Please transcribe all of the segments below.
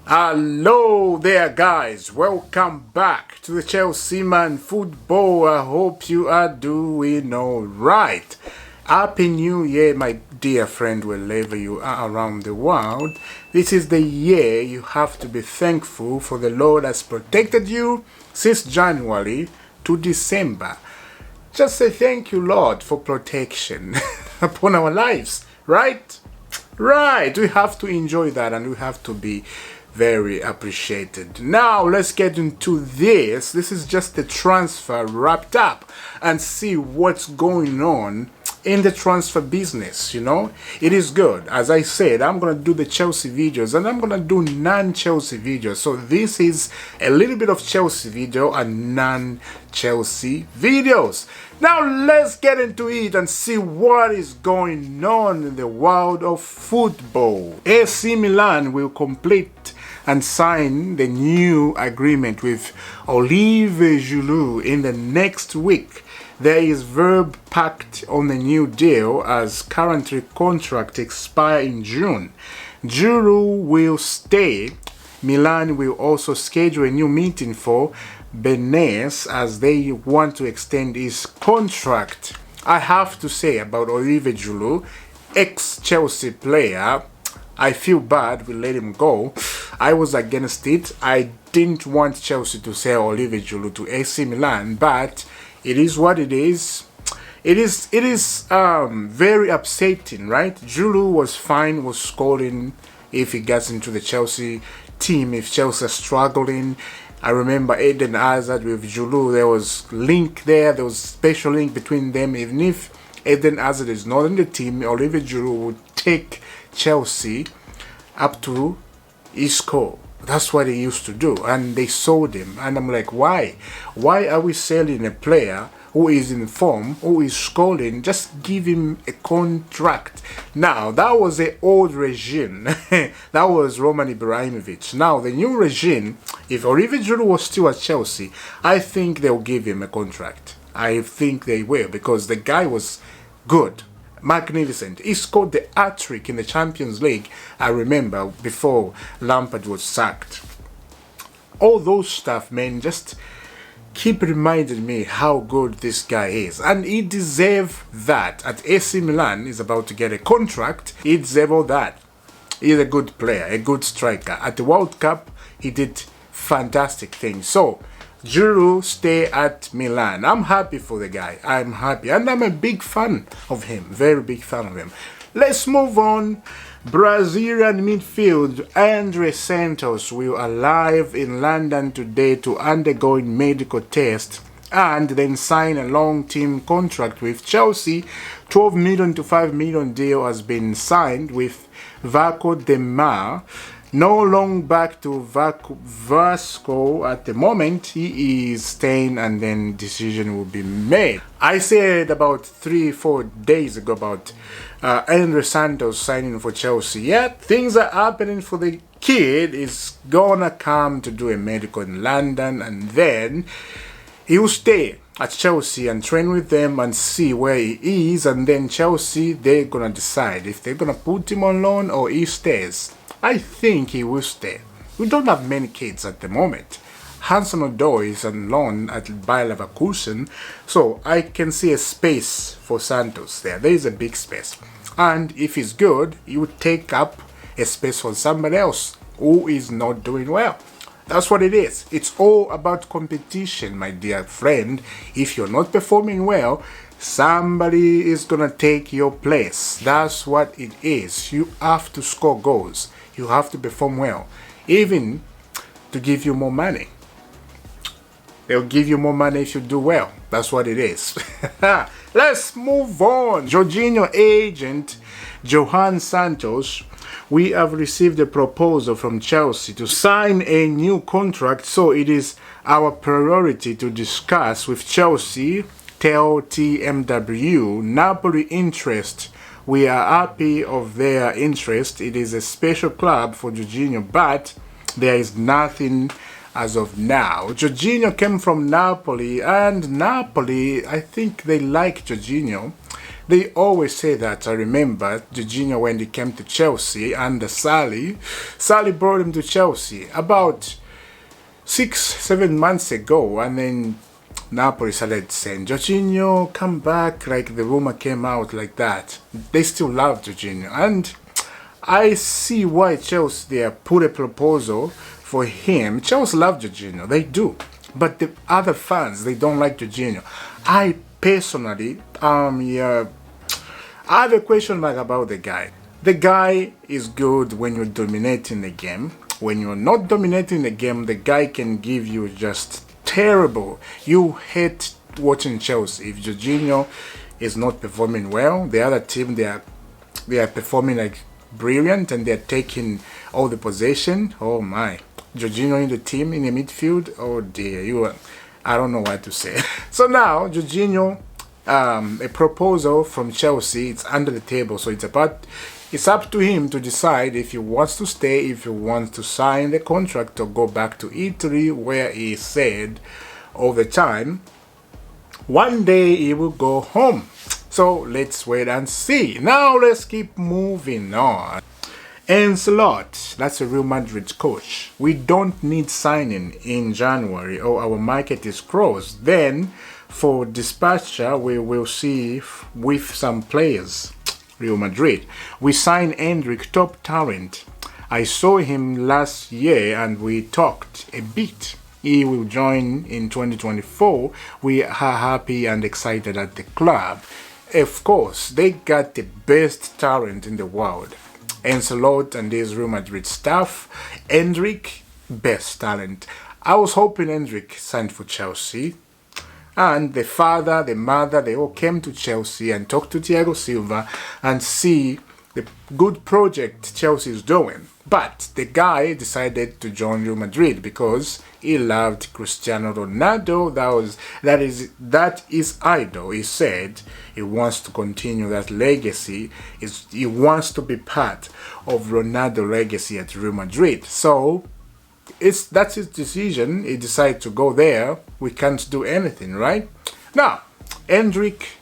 Hello there, guys. Welcome back to the Chelsea Man Football. I hope you are doing all right. Happy New Year, my dear friend, wherever you are around the world. This is the year you have to be thankful for. The Lord has protected you since January to December. Just say thank you, Lord, for protection upon our lives, right? Right, we have to enjoy that and we have to be very appreciated. Now let's get into this. This is just the transfer wrapped up and see what's going on in the transfer business. It is good. As I said, I'm gonna do the Chelsea videos and I'm gonna do non-Chelsea videos. So this is a little bit of Chelsea video and non-Chelsea videos. Now let's get into it and see what is going on in the world of football. AC Milan will complete and sign the new agreement with Olivier Julu in the next week. There is verb packed on the new deal as currently contract expire in June. Julu will stay. Milan will also schedule a new meeting for Bennett as they want to extend his contract. I have to say about Olivier Julu, ex-Chelsea player, I feel bad we let him go. I was against it. I didn't want Chelsea to sell Olivier Julu to AC Milan, but it is what it is. It is very upsetting, right? Julu was fine, was scoring if he gets into the Chelsea team, if Chelsea are struggling. I remember Eden Hazard with Julu, there was link there was special link between them. Even if Eden Hazard is not in the team, Olivier Julu would take Chelsea up to Isco. That's what they used to do, and they sold him. And I'm like, why are we selling a player who is in form, who is scoring? Just give him a contract. Now that was the old regime. That was Roman Ibrahimovic. Now the new regime, if Olivier Giroud was still at Chelsea, I think they'll give him a contract. I think they will, because the guy was good, magnificent. He scored the hat-trick in the Champions League, I remember, before Lampard was sacked. All those stuff, man, just keep reminding me how good this guy is. And he deserves that. At AC Milan, he's about to get a contract. He deserves all that. He's a good player, a good striker. At the World Cup, he did fantastic things. So, Julu stay at Milan. I'm happy for the guy. I'm happy. And I'm a big fan of him. Very big fan of him. Let's move on. Brazilian midfield Hendrick Santos will arrive in London today to undergo a medical test and then sign a long-term contract with Chelsea. 12 million to 5 million deal has been signed with Vasco da Gama. No long back to Vasco at the moment. He is staying and then decision will be made. I said about 3-4 days ago about Hendrick Santos signing for Chelsea. Yeah, things are happening for the kid. He's gonna come to do a medical in London and then he will stay at Chelsea and train with them and see where he is, and then Chelsea, they're gonna decide if they're gonna put him on loan or he stays. I think he will stay. We don't have many kids at the moment. Hanson Odoi is on loan at Bayer Leverkusen, so I can see a space for Santos there. There is a big space. And if he's good, he would take up a space for somebody else who is not doing well. That's what it is. It's all about competition, my dear friend. If you're not performing well, somebody is gonna take your place. That's what it is. You have to score goals. You have to perform well, even to give you more money. They'll give you more money if you do well. That's what it is. Let's move on. Jorginho agent Johan Santos. We have received a proposal from Chelsea to sign a new contract, so it is our priority to discuss with Chelsea. Tell TMW. Napoli interest. We are happy of their interest. It is a special club for Jorginho, but there is nothing as of now. Jorginho came from Napoli, and Napoli, I think they like Jorginho. They always say that. I remember Jorginho when he came to Chelsea under Sally. Sally brought him to Chelsea about 6-7 months ago, and then Napoli started saying, Jorginho, come back, like the rumor came out like that. They still love Jorginho, and I see why Chelsea they put a proposal for him. Chelsea love Jorginho, they do, but the other fans, they don't like Jorginho. I personally, yeah, I have a question mark about the guy. The guy is good when you're dominating the game. When you're not dominating the game, the guy can give you just terrible. You hate watching Chelsea. If Jorginho is not performing well, the other team, they are performing like brilliant and they're taking all the possession. Oh my. Jorginho in the team, in the midfield, oh dear, I don't know what to say. So now, Jorginho, a proposal from Chelsea, it's under the table, so it's up to him to decide if he wants to stay, if he wants to sign the contract or go back to Italy, where he said all the time, one day he will go home. So let's wait and see. Now let's keep moving on. Ancelotti, that's a Real Madrid coach. We don't need signing in January or our market is closed. Then for dispatcher, we will see with some players. Real Madrid. We signed Hendrick, top talent. I saw him last year and we talked a bit. He will join in 2024. We are happy and excited at the club. Of course, they got the best talent in the world. Ancelotti and his Real Madrid staff. Hendrick, best talent. I was hoping Hendrick signed for Chelsea. And the father, the mother, they all came to Chelsea and talked to Thiago Silva and see the good project Chelsea is doing. But the guy decided to join Real Madrid because he loved Cristiano Ronaldo. That is idol. He said he wants to continue that legacy. He wants to be part of Ronaldo legacy at Real Madrid. So that's his decision. He decided to go there. We can't do anything, right? Now, Hendrick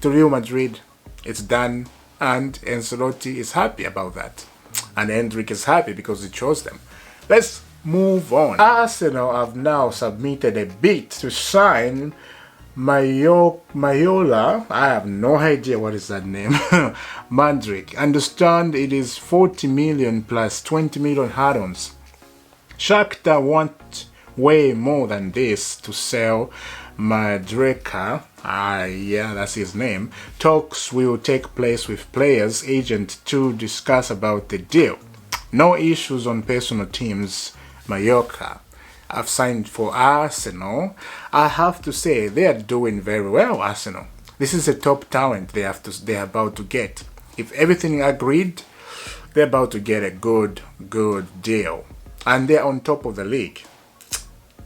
to Real Madrid, it's done, and Ancelotti is happy about that. And Hendrick is happy because he chose them. Let's move on. Arsenal have now submitted a bid to sign Mayola. I have no idea what is that name. Hendrick. Understand it is 40 million plus 20 million add-ons. Shakhtar want way more than this to sell Madreka. Yeah, that's his name. Talks will take place with players' agent to discuss about the deal. No issues on personal teams. Mallorca have signed for Arsenal. I have to say they are doing very well, Arsenal. This is a top talent they're about to get. If everything agreed, they're about to get a good deal. And they're on top of the league.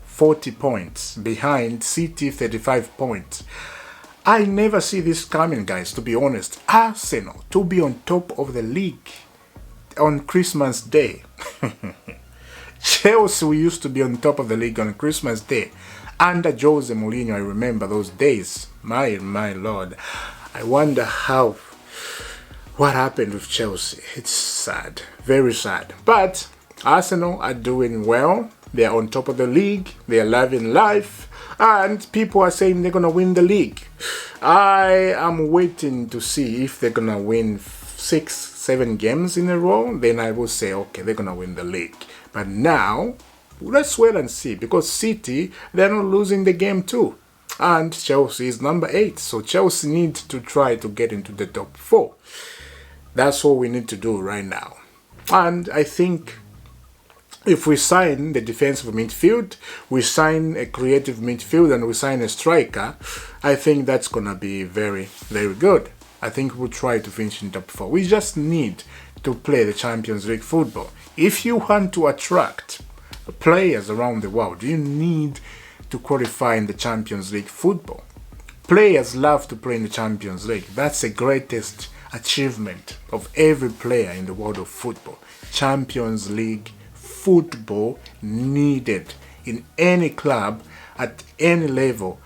40 points behind City, 35 points. I never see this coming, guys, to be honest. Arsenal to be on top of the league on Christmas Day. Chelsea, we used to be on top of the league on Christmas Day. Under Jose Mourinho, I remember those days. My Lord. I wonder what happened with Chelsea. It's sad. Very sad. But Arsenal are doing well. They are on top of the league. They are loving life. And people are saying they're going to win the league. I am waiting to see if they're going to win 6-7 games in a row. Then I will say, okay, they're going to win the league. But now, let's wait and see. Because City, they're not losing the game too. And Chelsea is number 8. So Chelsea needs to try to get into the top 4. That's what we need to do right now. And I think if we sign the defensive midfield, we sign a creative midfield, and we sign a striker, I think that's going to be very, very good. I think we'll try to finish in top 4. We just need to play the Champions League football. If you want to attract players around the world, you need to qualify in the Champions League football. Players love to play in the Champions League. That's the greatest achievement of every player in the world of football. Champions League football needed in any club at any level,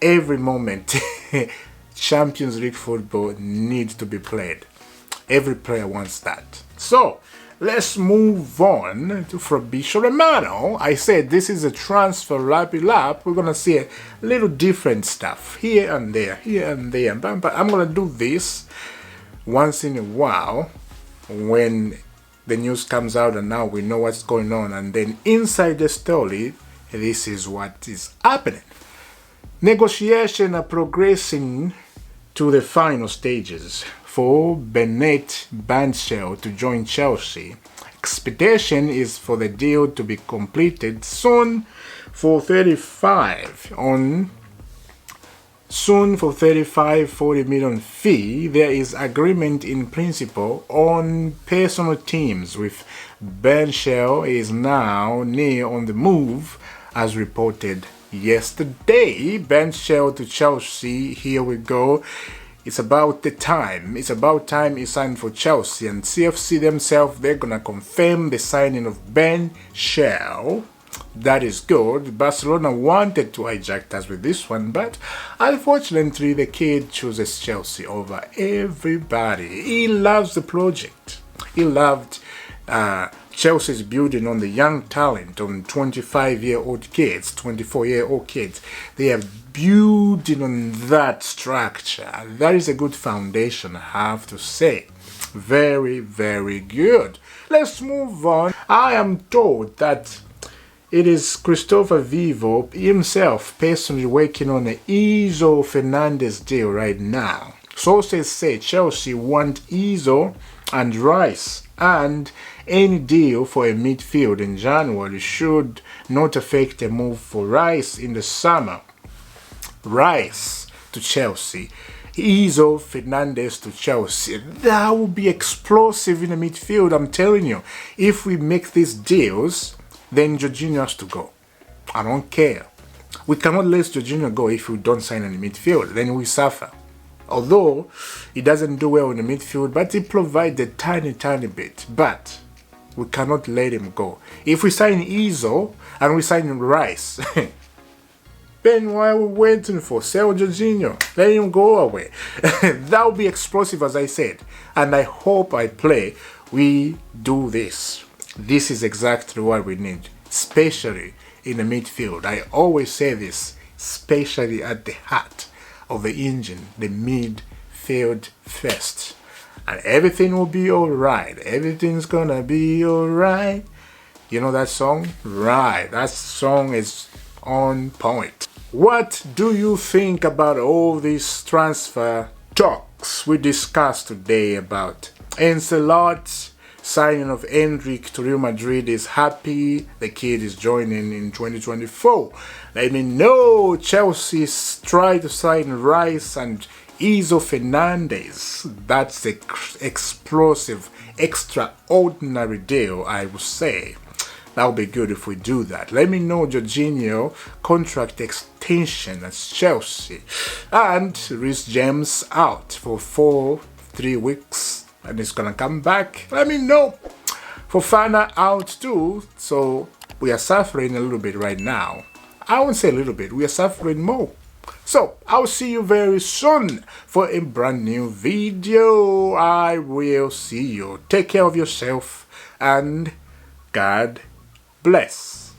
every moment. Champions League football needs to be played. Every player wants that. So, let's move on to Fabrizio Romano. I said this is a transfer lappy lap. We're going to see a little different stuff here and there, But I'm going to do this once in a while when the news comes out and now we know what's going on. And then inside the story, this is what is happening. Negotiations are progressing to the final stages for Bennett Banshell to join Chelsea. Expectation is for the deal to be completed soon for 40 million fee. There is agreement in principle on personal teams, with Banshell is now near on the move as reported yesterday. Banshell to Chelsea, here we go. It's about time he signed for Chelsea, and CFC themselves, they're gonna confirm the signing of Banshell. That is good. Barcelona wanted to hijack us with this one, but unfortunately the kid chooses Chelsea over everybody. He loves the project. He loved Chelsea's building on the young talent, on 25-year-old kids, 24-year-old kids. They are building on that structure. That is a good foundation, I have to say. Very, very good. Let's move on. I am told that it is Christopher Vivo himself personally working on the Enzo Fernandez deal right now. Sources say Chelsea want Enzo and Rice, and any deal for a midfield in January should not affect a move for Rice in the summer. Rice to Chelsea, Enzo Fernandez to Chelsea. That would be explosive in the midfield, I'm telling you. If we make these deals, then Jorginho has to go. I don't care. We cannot let Jorginho go if we don't sign in the midfield. Then we suffer. Although he doesn't do well in the midfield, but he provides a tiny bit. But we cannot let him go. If we sign Enzo and we sign Rice, then why are we waiting for? Sell Jorginho. Let him go away. That will be explosive, as I said. And I hope we do this. This is exactly what we need, especially in the midfield. I always say this, especially at the heart of the engine, the midfield first. And everything will be alright. Everything's gonna be alright. You know that song? Right. That song is on point. What do you think about all these transfer talks we discussed today about Ancelotti? Signing of Hendrick to Real Madrid is happy. The kid is joining in 2024. Let me know. Chelsea's try to sign Rice and Enzo Fernandez. That's an explosive, extraordinary deal, I would say. That would be good if we do that. Let me know Jorginho contract extension at Chelsea. And Reece James out for 3 weeks. And it's gonna come back. Let me know. Fofana out too. So we are suffering a little bit right now. I won't say a little bit. We are suffering more. So I'll see you very soon for a brand new video. I will see you. Take care of yourself and God bless.